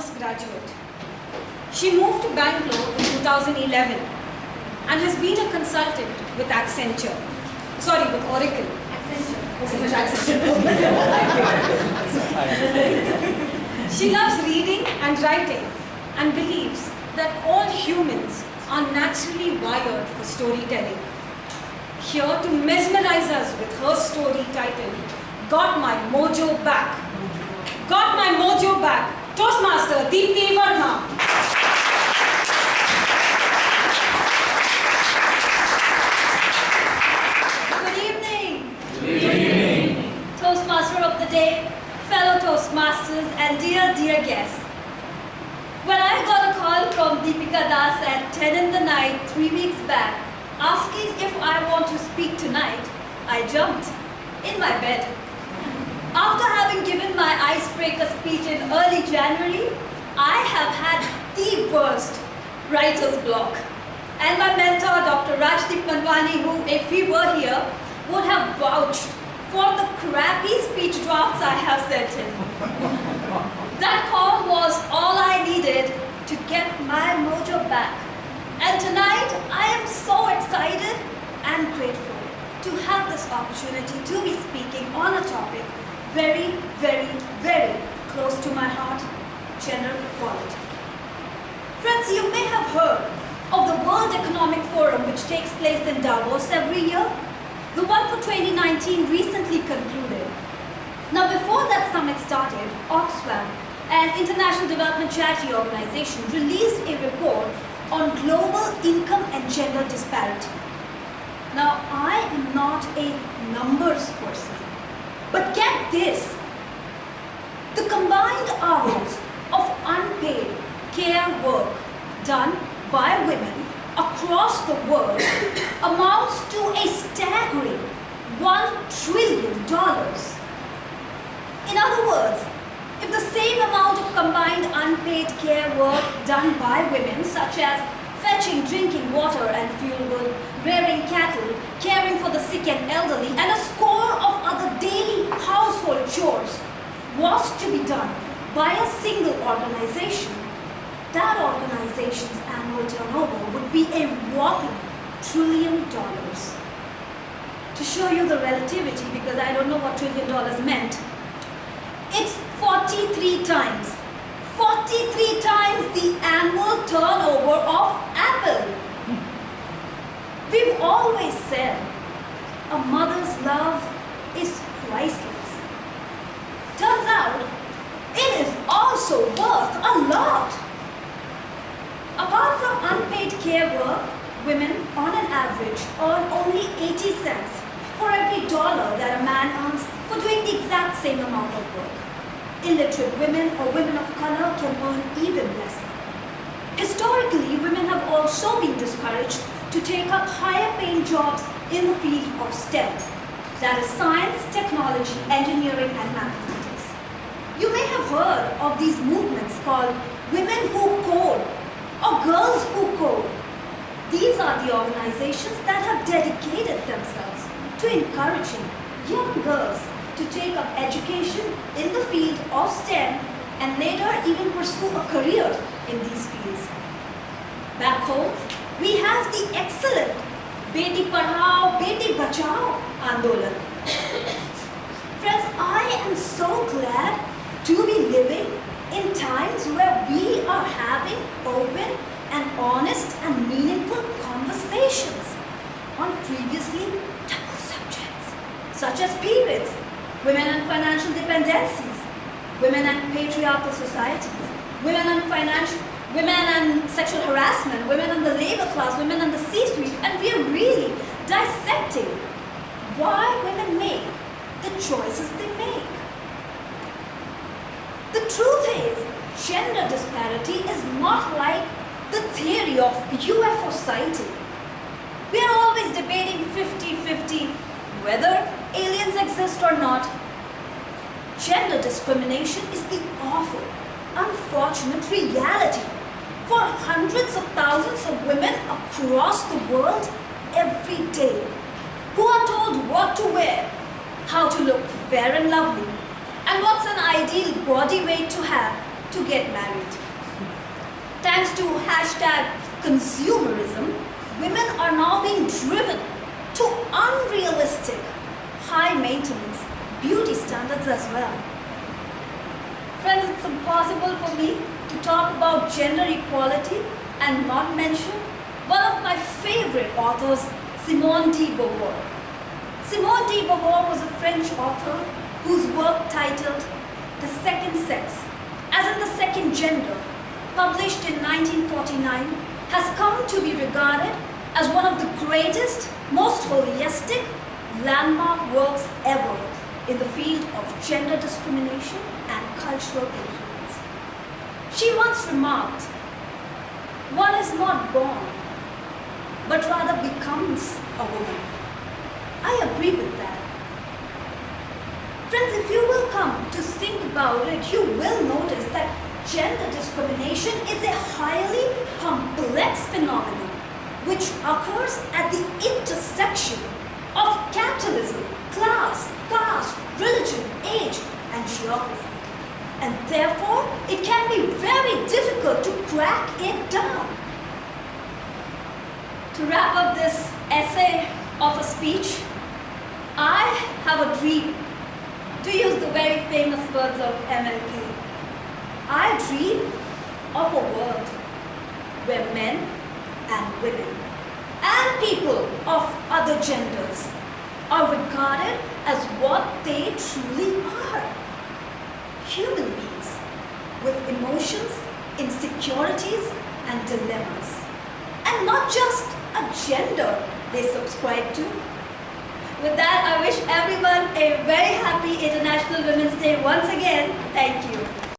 commerce graduate. She moved to Bangalore in 2011 and has been a consultant with with Oracle. She loves reading and writing and believes that all humans are naturally wired for storytelling. Here to mesmerize us with her story titled, Got My Mojo Back. Got My Mojo Back. Toastmaster Deepti Verma. Toastmaster of the day, fellow Toastmasters, and dear guests. When I got a call from Deepika Das at 10 in the night 3 weeks back, asking if I want to speak tonight, I jumped in my bed. After having given my icebreaker speech in early January, I have had the worst writer's block. And my mentor, Dr. Rajdeep Manwani, who, if he were here, would have vouched for the crappy speech drafts I have sent him. That call was all I needed to get my mojo back. And tonight, I am so excited and grateful to have this opportunity to be speaking on a topic very, very, very close to my heart, gender equality. Friends, you may have heard of the World Economic Forum, which takes place in Davos every year. The one for 2019 recently concluded. Now, before that summit started, Oxfam, an international development charity organization, released a report on global income and gender disparity. Now, I am not a numbers person, but get this. The combined hours of unpaid care work done by women across the world amounts to a staggering $1 trillion. In other words, if the same amount of combined unpaid care work done by women, such as fetching drinking water and fuel wood, rearing cattle, caring for the sick and elderly, and a score of other daily household chores, was to be done by a single organization, that organization's annual turnover would be a whopping $1 trillion. To show you the relativity, because I don't know what $1 trillion meant, it's 43 times the annual turnover of Apple. We've always said a mother's love is priceless. Turns out, it is also worth a lot. Apart from unpaid care work, women on an average earn only 80 cents for every dollar that a man earns for doing the exact same amount of work. Illiterate women or women of color can earn even less. Historically, women have also been discouraged to take up higher paying jobs in the field of STEM, that is science, technology, engineering, and mathematics. You may have heard of these movements called Women Who Code or Girls Who Code. These are the organizations that have dedicated themselves to encouraging young girls to take up education in the field of STEM and later even pursue a career in these fields. Back home, we have the excellent Beti Padhao, Beti Bachao Andolan. Friends, I am so glad to be living in times where we are having open and honest and meaningful conversations on previously taboo subjects, such as periods, women and financial dependencies, women and patriarchal societies, women and sexual harassment, women and the labor class, women and the C-suite, and we are really dissecting why women make the choices they make. The truth is, gender disparity is not like the theory of UFO sighting. We are always debating 50-50 whether aliens exist or not. Gender discrimination is the awful, unfortunate reality for hundreds of thousands of women across the world every day who are told what to wear, how to look fair and lovely, and what's an ideal body weight to have to get married. Thanks to hashtag consumerism, women are now being driven to unrealistic, high maintenance beauty standards as well. Friends, it's impossible for me to talk about gender equality and not mention one of my favorite authors, Simone de Beauvoir. Simone de Beauvoir was a French author whose work titled The Second Sex, as in the second gender, published in 1949, has come to be regarded as one of the greatest, most holistic, landmark works ever in the field of gender discrimination and cultural influence. She once remarked, "One is not born, but rather becomes a woman." I agree with that. Friends, if you will come to think about it, you will notice that gender discrimination is a highly complex phenomenon which occurs at the intersection of capitalism, class, caste, religion, age, and geography. And therefore, it can be very difficult to crack it down. To wrap up this essay of a speech, I have a dream, to use the very famous words of MLK. I dream of a world where men and women and people of other genders are regarded as what they truly are. Human beings with emotions, insecurities, and dilemmas. And not just a gender they subscribe to. With that, I wish everyone a very happy International Women's Day once again. Thank you.